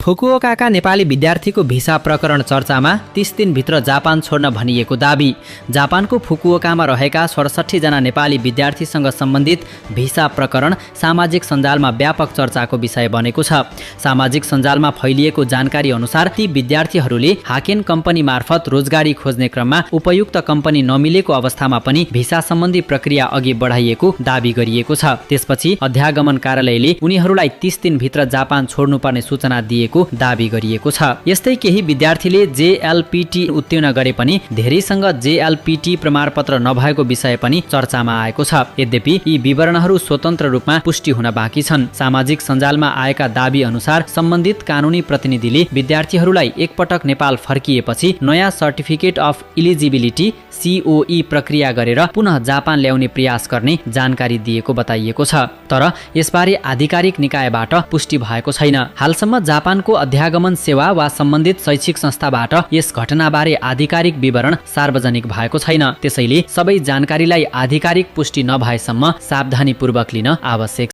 फुकुओकाका नेपाली विद्यार्थीको भिसा प्रकरण चर्चामा 30 दिनभित्र जापान छोड्न भनिएको दाबी। जापानको फुकुओकामा रहेका 67 जना नेपाली विद्यार्थीसँग सम्बन्धित भिसा प्रकरण सामाजिक सञ्जालमा व्यापक चर्चाको विषय बनेको छ। सामाजिक सञ्जालमा फैलिएको जानकारी अनुसार ती विद्यार्थीहरूले हाकेन कम्पनी मार्फत रोजगारी खोज्ने क्रममा उपयुक्त कम्पनी नमिलेको अवस्थामा पनि भिसा सम्बन्धी प्रक्रिया अघि बढाइएको दाबी गरिएको छ। त्यसपछि अध्यागमन कार्यालयले उनीहरूलाई 30 दिनभित्र जापान छोड्नुपर्ने सूचना दिएको दाबी गरिएको छ। यस्तै केही विद्यार्थीले JLPT उत्तीर्ण गरे पनि धेरैसँग JLPT प्रमाणपत्र नभएको विषय पनि चर्चामा आएको छ। यद्यपि यी विवरणहरू स्वतन्त्र रूपमा पुष्टि हुन बाँकी छन्। सामाजिक सञ्जालमा आएका दाबी अनुसार सम्बन्धित कानुनी प्रतिनिधिले विद्यार्थीहरूलाई एकपटक नेपाल फर्किएपछि नयाँ सर्टिफिकेट अफ इलिजिबिलिटी COE प्रक्रिया गरेर पुनः जापान ल्याउने प्रयास गर्ने जानकारी दिएको बताइएको छ। तर यसबारे आधिकारिक निकायबाट पुष्टि भएको छैन। हालसम्म जापानको अध्यागमन सेवा वा सम्बन्धित शैक्षिक संस्थाबाट यस घटनाबारे आधिकारिक विवरण सार्वजनिक भएको छैन। त्यसैले सबै जानकारीलाई आधिकारिक पुष्टि नभएसम्म सावधानीपूर्वक लिन आवश्यक